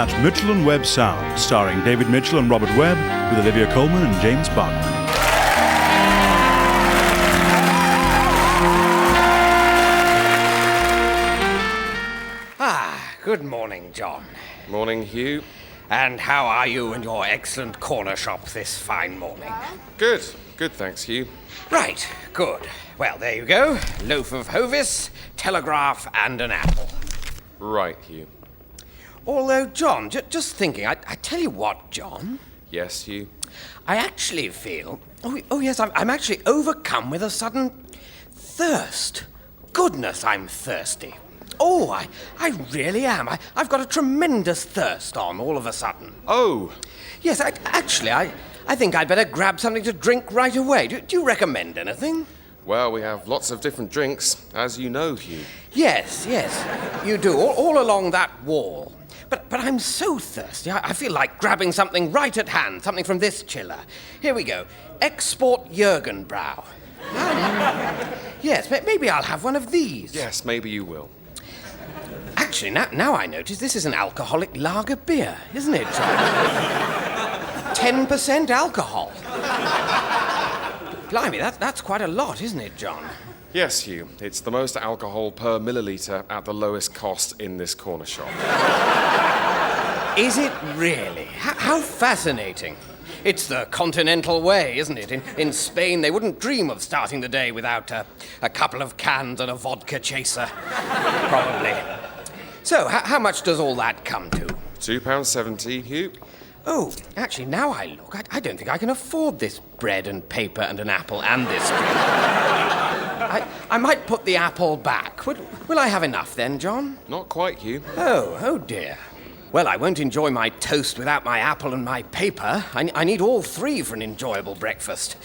That Mitchell and Webb Sound, starring David Mitchell and Robert Webb, with Olivia Colman and James Barkman. Good morning, John. Morning, Hugh. And how are you and your excellent corner shop this fine morning? Good. Good, thanks, Hugh. Right, good. Well, there you go. Loaf of Hovis, telegraph, and an apple. Right, Hugh. Although, John, just thinking, I tell you what, John. Yes, Hugh? I actually feel... Oh yes, I'm actually overcome with a sudden thirst. Goodness, I'm thirsty. Oh, I really am. I've got a tremendous thirst on all of a sudden. Oh! Yes, I think I'd better grab something to drink right away. Do you recommend anything? Well, we have lots of different drinks, as you know, Hugh. Yes, you do, all along that wall. But I'm so thirsty, I feel like grabbing something right at hand, something from this chiller. Here we go. Export Jürgenbrau. Yes, maybe I'll have one of these. Yes, maybe you will. Actually, now I notice this is an alcoholic lager beer, isn't it, John? 10% alcohol. Blimey, that's quite a lot, isn't it, John? Yes, Hugh. It's the most alcohol per milliliter at the lowest cost in this corner shop. Is it really? How fascinating. It's the continental way, isn't it? In Spain, they wouldn't dream of starting the day without a couple of cans and a vodka chaser. Probably. So, how much does all that come to? £2.70, Hugh. Oh, actually, now I look, I don't think I can afford this bread and paper and an apple and this drink. I might put the apple back. Will I have enough then, John? Not quite, Hugh. Oh dear. Well, I won't enjoy my toast without my apple and my paper. I need all three for an enjoyable breakfast.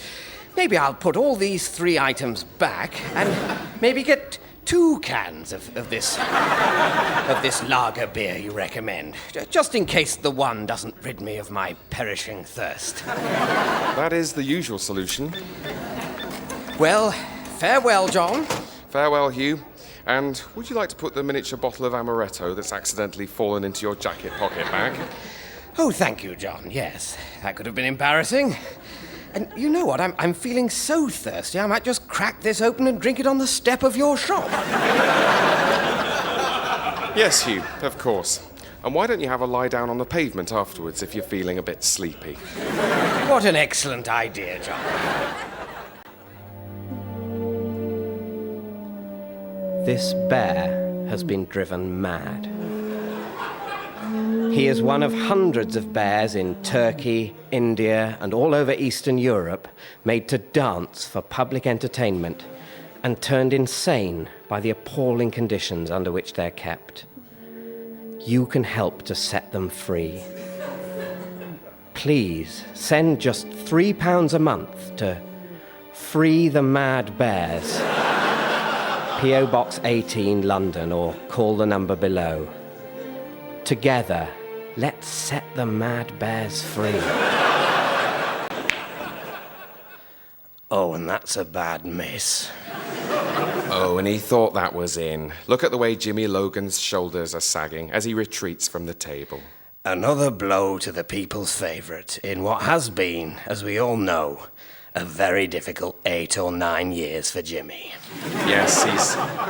Maybe I'll put all these three items back and maybe get 2 cans of this lager beer you recommend, just in case the one doesn't rid me of my perishing thirst. That is the usual solution. Well, farewell, John. Farewell, Hugh. And would you like to put the miniature bottle of amaretto that's accidentally fallen into your jacket pocket back? Oh, thank you, John, yes. That could have been embarrassing. And you know what? I'm feeling so thirsty, I might just crack this open and drink it on the step of your shop. Yes, Hugh, of course. And why don't you have a lie down on the pavement afterwards if you're feeling a bit sleepy? What an excellent idea, John. This bear has been driven mad. He is one of hundreds of bears in Turkey, India, and all over Eastern Europe made to dance for public entertainment and turned insane by the appalling conditions under which they're kept. You can help to set them free. Please send just £3 a month to Free the Mad Bears, P.O. Box 18, London, or call the number below. Together, let's set the mad bears free. Oh, and that's a bad miss. Oh, and he thought that was in. Look at the way Jimmy Logan's shoulders are sagging as he retreats from the table. Another blow to the people's favourite in what has been, as we all know, a very difficult 8 or 9 years for Jimmy. Yes,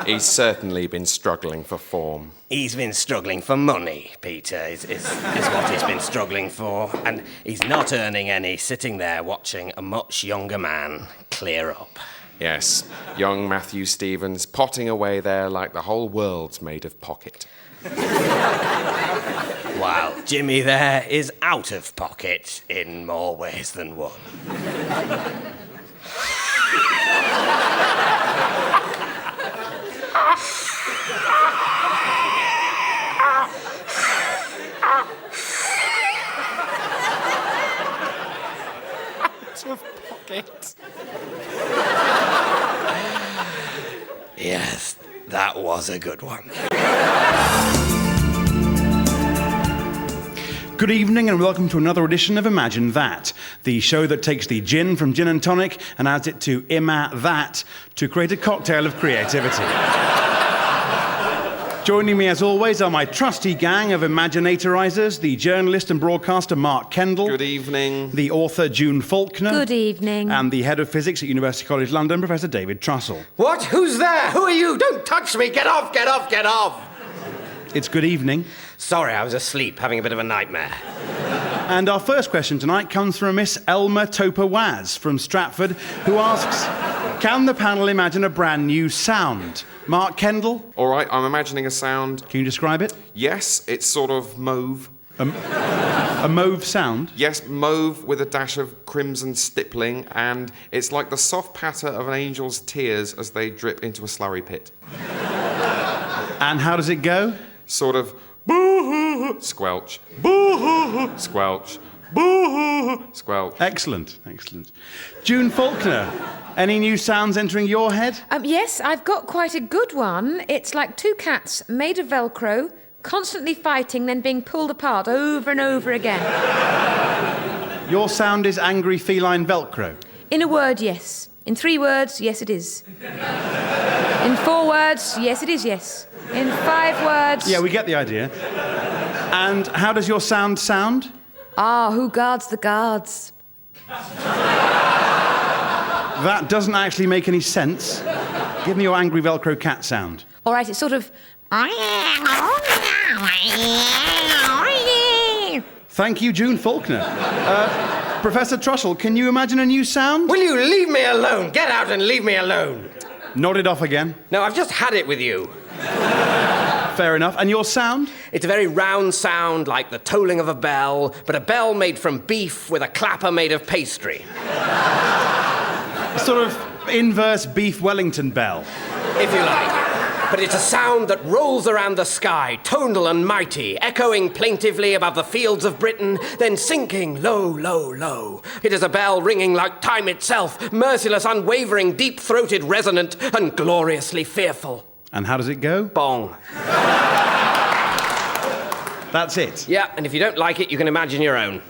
he's certainly been struggling for form. He's been struggling for money, Peter, is what he's been struggling for. And he's not earning any sitting there watching a much younger man clear up. Yes, young Matthew Stevens potting away there like the whole world's made of pocket. While Jimmy there is out of pocket in more ways than one. Out of pocket. Yes, that was a good one. Good evening and welcome to another edition of Imagine That, the show that takes the gin from gin and tonic and adds it to That to create a cocktail of creativity. Joining me, as always, are my trusty gang of imaginatorizers, the journalist and broadcaster Mark Kendall. Good evening. The author June Faulkner. Good evening. And the head of physics at University College London, Professor David Trussell. What? Who's there? Who are you? Don't touch me! Get off, get off, get off! It's good evening. Sorry, I was asleep, having a bit of a nightmare. And our first question tonight comes from Miss Elma Topa-Waz from Stratford, who asks, can the panel imagine a brand new sound? Mark Kendall? All right, I'm imagining a sound. Can you describe it? Yes, it's sort of mauve. A mauve sound? Yes, mauve with a dash of crimson stippling, and it's like the soft patter of an angel's tears as they drip into a slurry pit. And how does it go? Sort of boo-hoo, squelch, boo-hoo, squelch, boo-hoo, squelch. Excellent, excellent. June Faulkner, any new sounds entering your head? Yes, I've got quite a good one. It's like two cats made of Velcro, constantly fighting, then being pulled apart over and over again. Your sound is angry feline Velcro. In a word, yes. In 3 words, yes, it is. In 4 words, yes, it is, yes. In 5 words... Yeah, we get the idea. And how does your sound sound? Ah, who guards the guards? That doesn't actually make any sense. Give me your angry Velcro cat sound. All right, it's sort of... Thank you, June Faulkner. Professor Trussell, can you imagine a new sound? Will you leave me alone? Get out and leave me alone! Nodded off again. No, I've just had it with you. Fair enough. And your sound? It's a very round sound, like the tolling of a bell, but a bell made from beef with a clapper made of pastry. A sort of inverse beef Wellington bell. If you like. But it's a sound that rolls around the sky, tonal and mighty, echoing plaintively above the fields of Britain, then sinking low, low, low. It is a bell ringing like time itself, merciless, unwavering, deep-throated, resonant, and gloriously fearful. And how does it go? Bong. That's it. Yeah, and if you don't like it, you can imagine your own.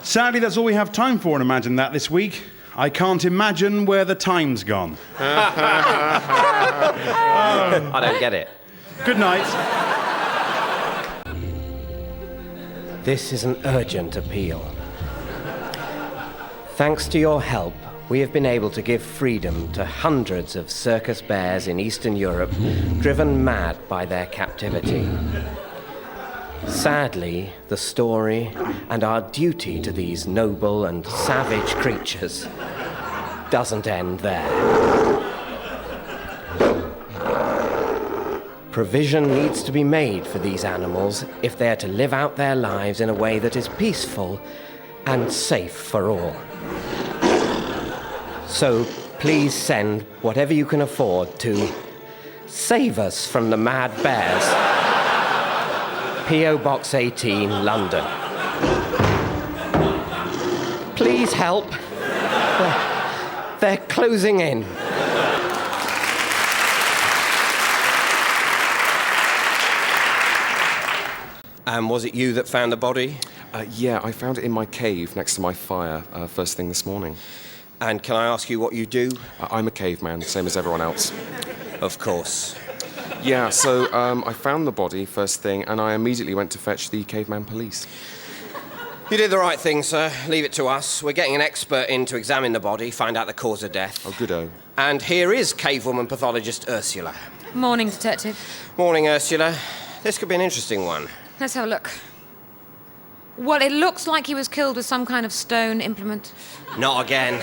Sadly, that's all we have time for in Imagine That this week. I can't imagine where the time's gone. I don't get it. Good night. This is an urgent appeal. Thanks to your help, we have been able to give freedom to hundreds of circus bears in Eastern Europe, driven mad by their captivity. Sadly, the story and our duty to these noble and savage creatures doesn't end there. Provision needs to be made for these animals if they are to live out their lives in a way that is peaceful and safe for all. So please send whatever you can afford to save us from the mad bears. P.O. Box 18, London. Please help. They're closing in. And was it you that found the body? Yeah, I found it in my cave next to my fire first thing this morning. And can I ask you what you do? I'm a caveman, same as everyone else. Of course. Yeah, so I found the body first thing, and I immediately went to fetch the caveman police. You did the right thing, sir. Leave it to us. We're getting an expert in to examine the body, find out the cause of death. Oh, good-o. And here is cavewoman pathologist Ursula. Morning, Detective. Morning, Ursula. This could be an interesting one. Let's have a look. Well, it looks like he was killed with some kind of stone implement. Not again.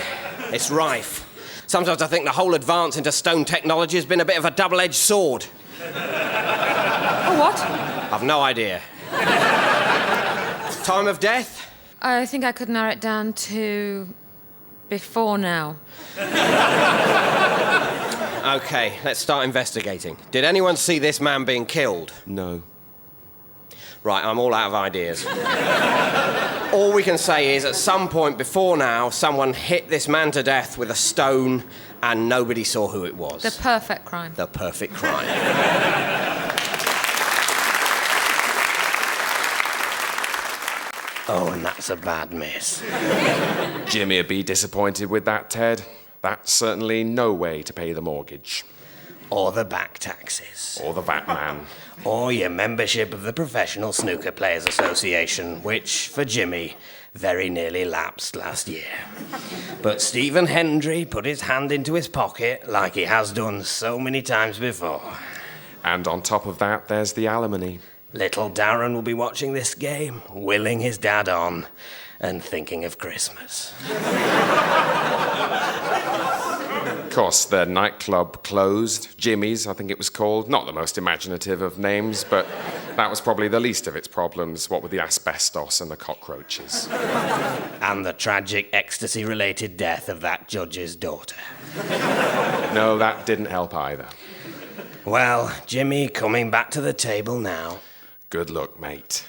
It's rife. Sometimes I think the whole advance into stone technology has been a bit of a double-edged sword. Oh, what? I've no idea. Time of death? I think I could narrow it down to... before now. OK, let's start investigating. Did anyone see this man being killed? No. Right, I'm all out of ideas. All we can say is, at some point before now, someone hit this man to death with a stone, and nobody saw who it was. The perfect crime. The perfect crime. Oh, and that's a bad miss. Jimmy'd be disappointed with that, Ted. That's certainly no way to pay the mortgage. or the back taxes. Or the Batman. Or your membership of the Professional Snooker Players Association, which, for Jimmy, very nearly lapsed last year. But Stephen Hendry put his hand into his pocket like he has done so many times before. And on top of that, there's the alimony. Little Darren will be watching this game, willing his dad on, and thinking of Christmas. Of course, the nightclub closed. Jimmy's, I think it was called. Not the most imaginative of names, but that was probably the least of its problems, what with the asbestos and the cockroaches. And the tragic ecstasy-related death of that judge's daughter. No, that didn't help either. Well, Jimmy coming back to the table now. Good luck, mate.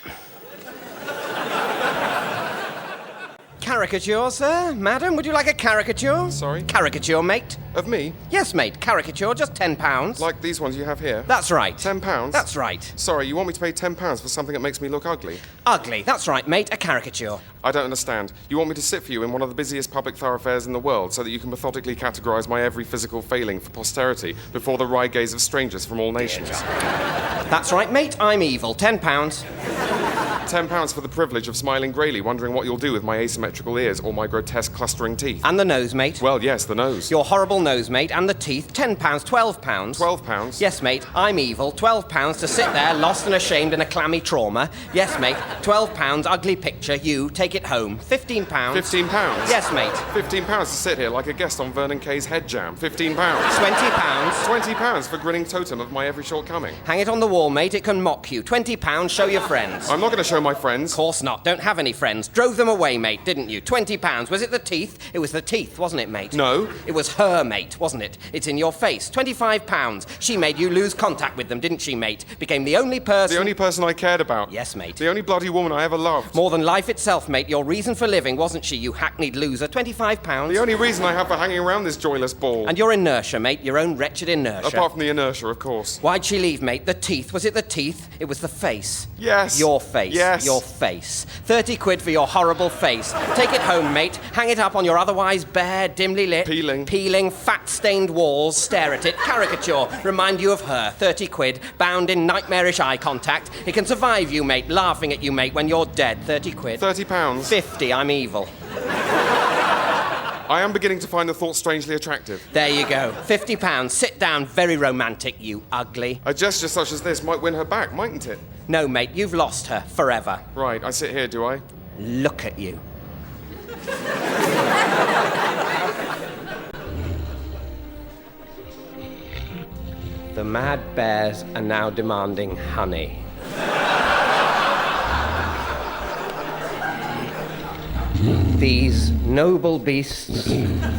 Caricature, sir? Madam, would you like a caricature? Sorry? Caricature, mate. Of me? Yes, mate, caricature, just £10. Like these ones you have here? That's right. £10? That's right. Sorry, you want me to pay £10 for something that makes me look ugly? Ugly, that's right, mate, a caricature. I don't understand. You want me to sit for you in one of the busiest public thoroughfares in the world so that you can methodically categorise my every physical failing for posterity before the wry gaze of strangers from all nations? That's right, mate, I'm evil. £10. £10 for the privilege of smiling greyly, wondering what you'll do with my asymmetrical ears or my grotesque clustering teeth. And the nose, mate. Well, yes, the nose. Your horrible nose, mate, and the teeth. £10, £12. £12? Yes, mate, I'm evil. £12 to sit there, lost and ashamed in a clammy trauma. Yes, mate, £12, ugly picture, you, take it home. £15. £15? Yes, mate. £15 to sit here like a guest on Vernon Kay's Head Jam. £15? £20. £20 for grinning totem of my every shortcoming. Hang it on the wall, mate, it can mock you. £20, show your friends. I'm not going to show my friends. Course not, don't have any friends. Drove them away, mate, didn't you? £20. Was it the teeth? It was the teeth, wasn't it, mate? No. It was her, mate, wasn't it? It's in your face. £25. She made you lose contact with them, didn't she, mate? Became the only person... The only person I cared about. Yes, mate. The only bloody woman I ever loved. More than life itself, mate. Your reason for living, wasn't she, you hackneyed loser? £25. The only reason I have for hanging around this joyless ball. And your inertia, mate. Your own wretched inertia. Apart from the inertia, of course. Why'd she leave, mate? The teeth. Was it the teeth? It was the face. Yes. Your face. Yes. Your face. 30 quid for your horrible face. Take it home, mate. Hang it up on your otherwise bare, dimly lit... Peeling, fat-stained walls. Stare at it. Caricature. Remind you of her. 30 quid. Bound in nightmarish eye contact. It can survive you, mate. Laughing at you, mate, when you're dead. 30 quid. £30? 50. I'm evil. I am beginning to find the thought strangely attractive. There you go. £50. Sit down. Very romantic, you ugly. A gesture such as this might win her back, mightn't it? No, mate. You've lost her. Forever. Right, I sit here, do I? Look at you. The mad bears are now demanding honey. These noble beasts,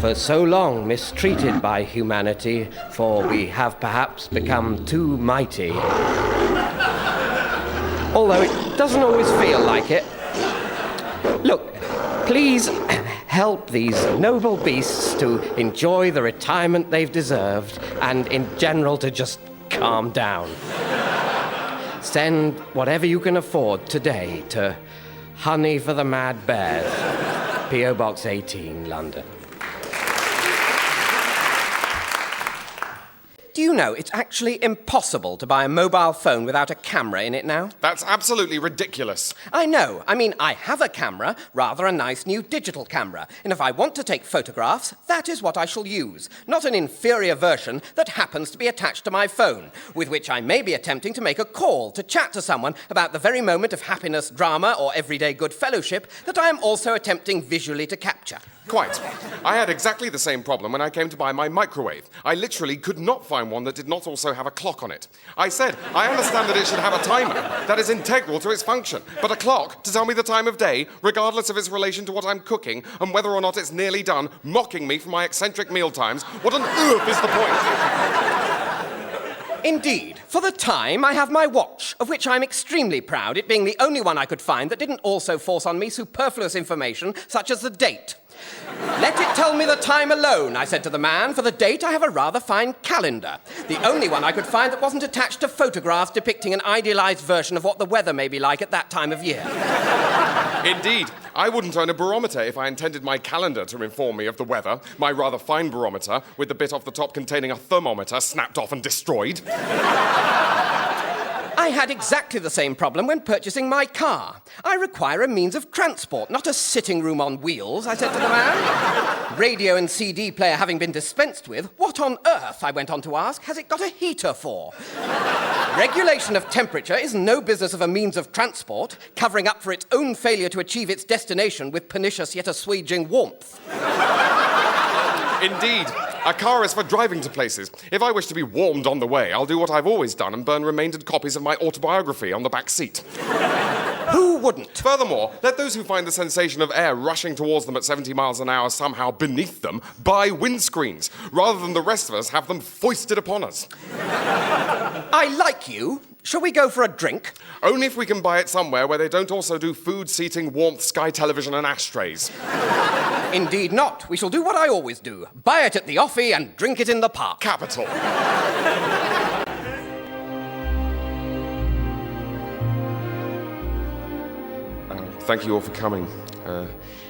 for so long mistreated by humanity, for we have perhaps become too mighty. Although it doesn't always feel like it. Look, please help these noble beasts to enjoy the retirement they've deserved and in general to just calm down. Send whatever you can afford today to Honey for the Mad Bears, P.O. Box 18, London. Do you know it's actually impossible to buy a mobile phone without a camera in it now? That's absolutely ridiculous. I know. I mean, I have a camera, rather a nice new digital camera. And if I want to take photographs, that is what I shall use. Not an inferior version that happens to be attached to my phone, with which I may be attempting to make a call to chat to someone about the very moment of happiness, drama, or everyday good fellowship that I am also attempting visually to capture. Quite. I had exactly the same problem when I came to buy my microwave. I literally could not find one that did not also have a clock on it. I said, I understand that it should have a timer. That is integral to its function. But a clock to tell me the time of day, regardless of its relation to what I'm cooking, and whether or not it's nearly done, mocking me for my eccentric mealtimes, what on earth is the point? Indeed. For the time, I have my watch, of which I'm extremely proud, it being the only one I could find that didn't also force on me superfluous information, such as the date. Let it tell me the time alone, I said to the man. For the date, I have a rather fine calendar. The only one I could find that wasn't attached to photographs depicting an idealized version of what the weather may be like at that time of year. Indeed. I wouldn't own a barometer if I intended my calendar to inform me of the weather. My rather fine barometer, with the bit off the top containing a thermometer snapped off and destroyed. I had exactly the same problem when purchasing my car. I require a means of transport, not a sitting room on wheels, I said to the man. Radio and CD player having been dispensed with, what on earth, I went on to ask, has it got a heater for? Regulation of temperature is no business of a means of transport, covering up for its own failure to achieve its destination with pernicious yet assuaging warmth. Indeed. A car is for driving to places. If I wish to be warmed on the way, I'll do what I've always done and burn remainder copies of my autobiography on the back seat. Who wouldn't? Furthermore, let those who find the sensation of air rushing towards them at 70 miles an hour somehow beneath them buy windscreens, rather than the rest of us have them foisted upon us. I like you. Shall we go for a drink? Only if we can buy it somewhere where they don't also do food, seating, warmth, sky television and ashtrays. Indeed not. We shall do what I always do. Buy it at the offie and drink it in the park. Capital. Thank you all for coming.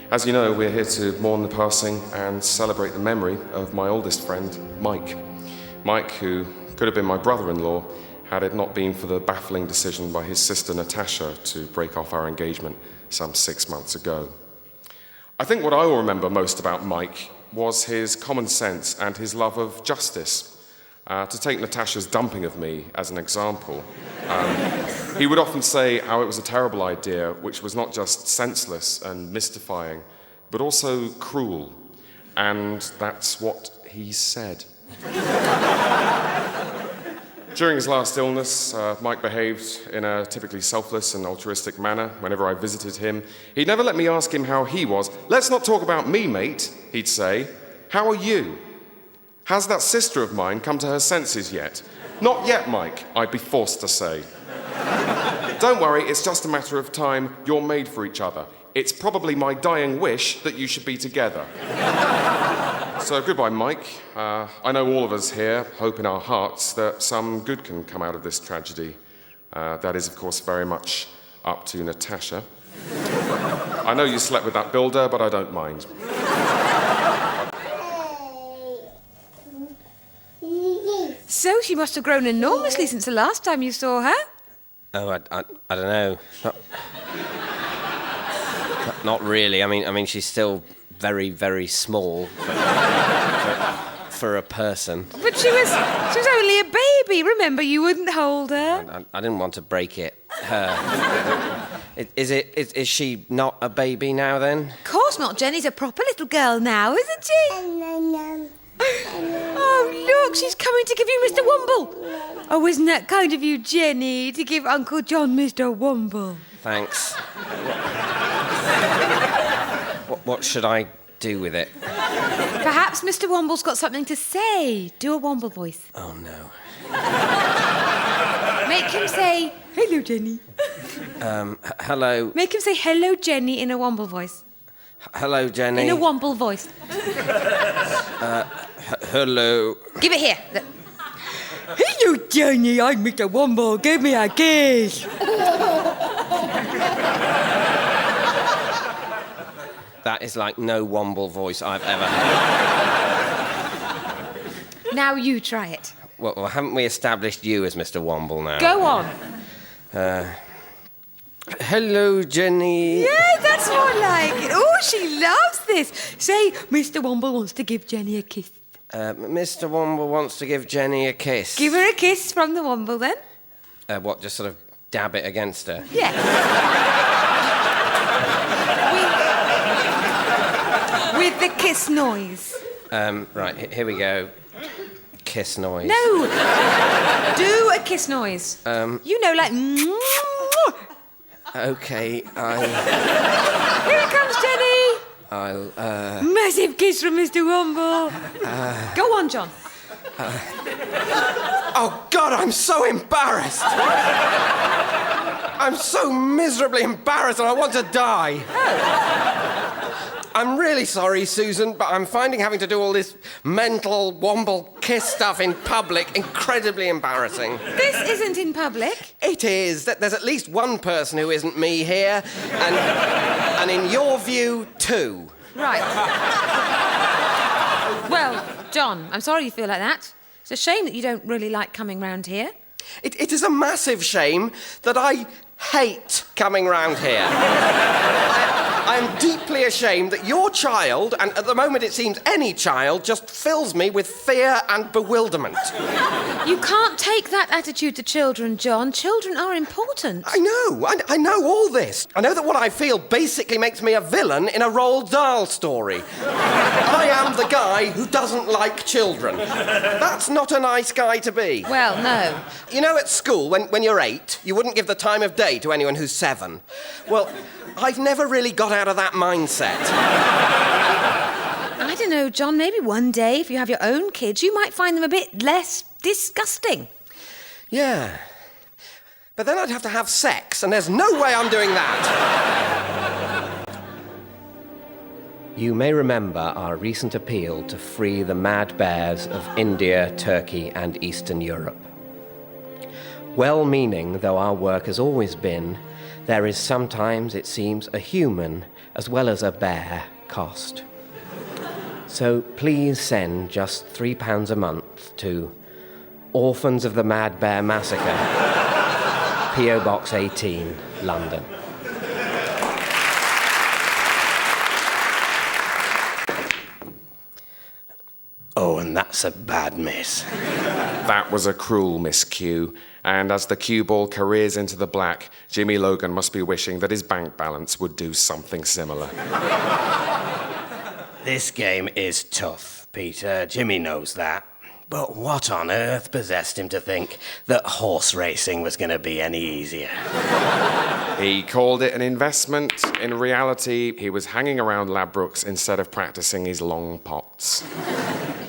As you know, we're here to mourn the passing and celebrate the memory of my oldest friend, Mike. Mike, who could have been my brother-in-law had it not been for the baffling decision by his sister Natasha to break off our engagement some 6 months ago. I think what I will remember most about Mike was his common sense and his love of justice. To take Natasha's dumping of me as an example, he would often say how it was a terrible idea, which was not just senseless and mystifying, but also cruel. And that's what he said. During his last illness, Mike behaved in a typically selfless and altruistic manner. Whenever I visited him, he'd never let me ask him how he was. "Let's not talk about me, mate," he'd say. "How are you? Has that sister of mine come to her senses yet?" "Not yet, Mike," I'd be forced to say. "Don't worry, it's just a matter of time. You're made for each other. It's probably my dying wish that you should be together." So goodbye, Mike. I know all of us here hope in our hearts that some good can come out of this tragedy. That is, of course, very much up to Natasha. I know you slept with that builder, but I don't mind. So she must have grown enormously since the last time you saw her. Oh, I don't know. Not really. I mean, she's still very, very small for a person. But she was only a baby. Remember, you wouldn't hold her. I didn't want to break it. Her. Is she not a baby now, then? Of course not. Jenny's a proper little girl now, isn't she? Oh, look, she's coming to give you Mr. Womble. Oh, isn't that kind of you, Jenny, to give Uncle John Mr. Womble? Thanks. What should I do with it? Perhaps Mr. Womble's got something to say. Do a Womble voice. Oh, no. Make him say, "Hello, Jenny." Hello. Make him say, "Hello, Jenny," in a Womble voice. Hello, Jenny. In a Womble voice. Hello. Give it here. Look. "Hello, Jenny, I'm Mr. Womble. Give me a kiss." That is like no Womble voice I've ever heard. Now you try it. Well, haven't we established you as Mr. Womble now? Go on. Hello, Jenny. Yeah, that's more like it. Oh, she loves this. Say, Mr. Womble wants to give Jenny a kiss. Mr. Womble wants to give Jenny a kiss. Give her a kiss from the Womble, then. What, just sort of dab it against her? Yeah. With the kiss noise. Right, here we go. Kiss noise. No. Do a kiss noise. You know, like... Okay, Here it comes, Jenny. Massive kiss from Mr. Womble. Go on, John. Oh, God, I'm so embarrassed. I'm so miserably embarrassed and I want to die. I'm really sorry, Susan, but I'm finding having to do all this mental womble kiss stuff in public incredibly embarrassing. This isn't in public. It is. There's at least one person who isn't me here, and in your view, two. Right. Well, John, I'm sorry you feel like that. It's a shame that you don't really like coming round here. It is a massive shame that I hate coming round here. I am deeply ashamed that your child, and at the moment it seems any child, just fills me with fear and bewilderment. You can't take that attitude to children, John. Children are important. I know. I know all this. I know that what I feel basically makes me a villain in a Roald Dahl story. I am the guy who doesn't like children. That's not a nice guy to be. Well, no. You know, at school, when you're 8, you wouldn't give the time of day to anyone who's 7. Well, I've never really got out of that mindset. I don't know, John. Maybe one day, if you have your own kids, you might find them a bit less disgusting. Yeah. But then I'd have to have sex, and there's no way I'm doing that. You may remember our recent appeal to free the mad bears of India, Turkey, and Eastern Europe. Well-meaning though our work has always been, there is sometimes, it seems, a human as well as a bear cost. So please send just £3 a month to Orphans of the Mad Bear Massacre, P.O. Box 18, London. Oh, and that's a bad miss. That was a cruel miscue. And as the cue ball careers into the black, Jimmy Logan must be wishing that his bank balance would do something similar. This game is tough, Peter. Jimmy knows that. But what on earth possessed him to think that horse racing was going to be any easier? He called it an investment. In reality, he was hanging around Ladbrokes instead of practicing his long pots.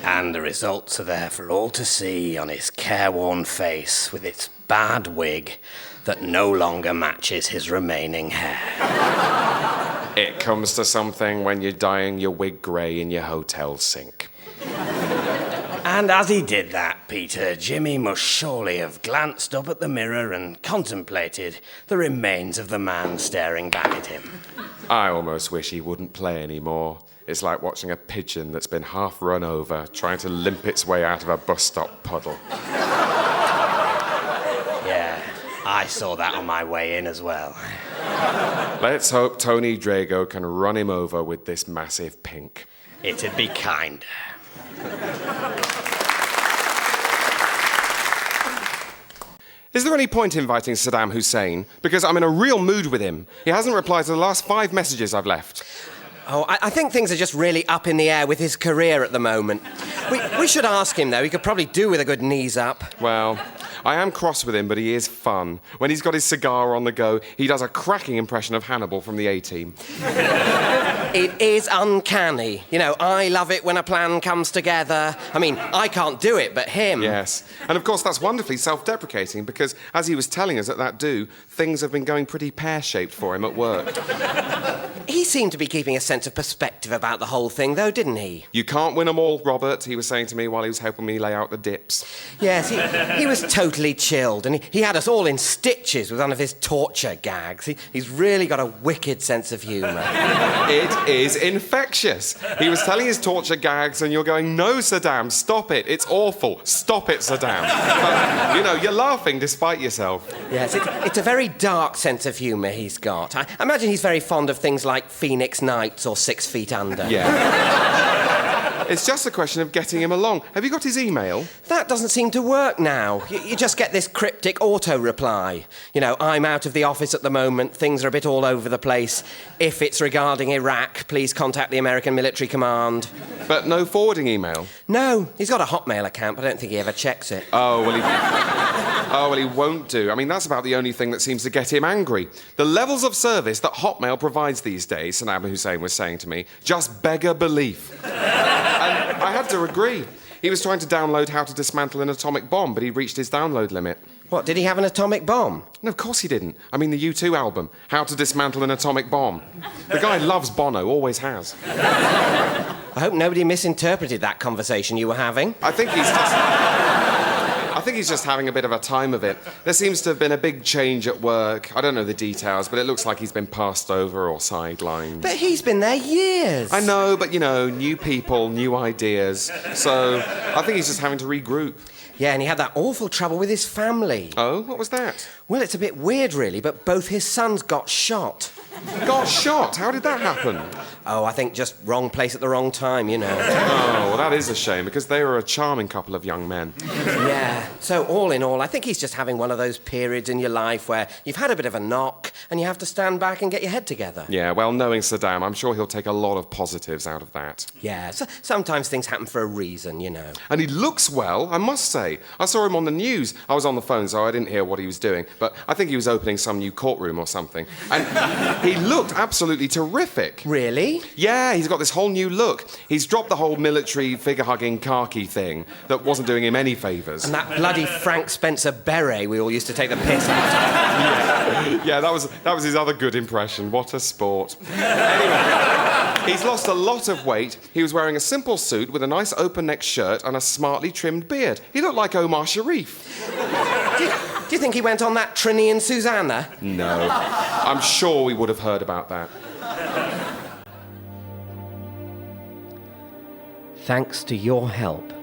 And the results are there for all to see on his careworn face with its bad wig that no longer matches his remaining hair. It comes to something when you're dyeing your wig grey in your hotel sink. And as he did that, Peter, Jimmy must surely have glanced up at the mirror and contemplated the remains of the man staring back at him. I almost wish he wouldn't play anymore. It's like watching a pigeon that's been half run over, trying to limp its way out of a bus stop puddle. Yeah, I saw that on my way in as well. Let's hope Tony Drago can run him over with this massive pink. It'd be kinder. Is there any point inviting Saddam Hussein? Because I'm in a real mood with him. He hasn't replied to the last 5 messages I've left. Oh, I think things are just really up in the air with his career at the moment. We should ask him, though. He could probably do with a good knees up. Well, I am cross with him, but he is fun. When he's got his cigar on the go, he does a cracking impression of Hannibal from the A-Team. It is uncanny. You know, I love it when a plan comes together. I mean, I can't do it, but him. Yes. And of course, that's wonderfully self-deprecating because, as he was telling us at that do, things have been going pretty pear-shaped for him at work. He seemed to be keeping a sense of perspective about the whole thing, though, didn't he? You can't win 'em all, Robert, he was saying to me while he was helping me lay out the dips. Yes, he was totally chilled, and he had us all in stitches with one of his torture gags. He's really got a wicked sense of humour. It is infectious. He was telling his torture gags, and you're going, "No, Saddam, stop it. It's awful. Stop it, Saddam." But, you know, you're laughing despite yourself. Yes, it's a very dark sense of humour he's got. I imagine he's very fond of things like Phoenix Nights or 6 Feet Under. Yeah. It's just a question of getting him along. Have you got his email? That doesn't seem to work now. You just get this cryptic auto-reply. You know, I'm out of the office at the moment, things are a bit all over the place. If it's regarding Iraq, please contact the American Military Command. But no forwarding email? No, he's got a Hotmail account, but I don't think he ever checks it. Oh, well, he won't do. I mean, that's about the only thing that seems to get him angry. The levels of service that Hotmail provides these days, Saddam Hussein was saying to me, just beggar belief. And I had to agree. He was trying to download How to Dismantle an Atomic Bomb, but he reached his download limit. What, did he have an atomic bomb? No, of course he didn't. I mean, the U2 album, How to Dismantle an Atomic Bomb. The guy loves Bono, always has. I hope nobody misinterpreted that conversation you were having. I think he's just having a bit of a time of it. There seems to have been a big change at work. I don't know the details, but it looks like he's been passed over or sidelined. But he's been there years. I know, but new people, new ideas. So I think he's just having to regroup. Yeah, and he had that awful trouble with his family. Oh, what was that? Well, it's a bit weird, really, but both his sons got shot. Got shot? How did that happen? Oh, I think just wrong place at the wrong time, you know. Oh, well, that is a shame, because they were a charming couple of young men. Yeah, so all in all, I think he's just having one of those periods in your life where you've had a bit of a knock and you have to stand back and get your head together. Yeah, well, knowing Saddam, I'm sure he'll take a lot of positives out of that. Yeah, so sometimes things happen for a reason, you know. And he looks well, I must say. I saw him on the news. I was on the phone, so I didn't hear what he was doing, but I think he was opening some new courtroom or something. And he looked absolutely terrific. Really? Yeah, he's got this whole new look. He's dropped the whole military figure-hugging khaki thing that wasn't doing him any favours. And that bloody Frank Spencer beret we all used to take the piss out of. Yeah, that was his other good impression. What a sport. Anyway, he's lost a lot of weight. He was wearing a simple suit with a nice open-neck shirt and a smartly trimmed beard. He looked like Omar Sharif. Do you think he went on that Trini and Susanna? No. I'm sure we would have heard about that. Thanks to your help,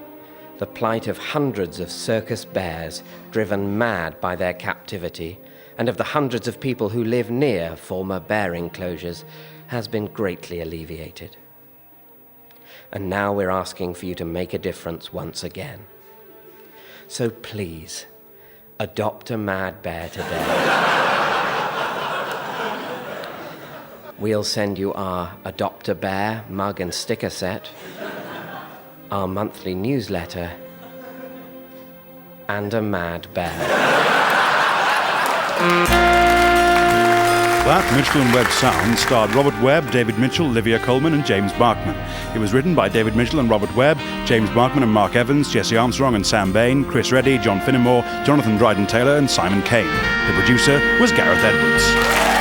the plight of hundreds of circus bears driven mad by their captivity and of the hundreds of people who live near former bear enclosures has been greatly alleviated. And now we're asking for you to make a difference once again. So please, adopt a mad bear today. We'll send you our Adopt a Bear mug and sticker set, our monthly newsletter, and a mad bear. That Mitchell and Webb sound starred Robert Webb, David Mitchell, Olivia Colman and James Barkman. It was written by David Mitchell and Robert Webb, James Barkman and Mark Evans, Jesse Armstrong and Sam Bain, Chris Reddy, John Finnemore, Jonathan Dryden-Taylor and Simon Kane. The producer was Gareth Edwards.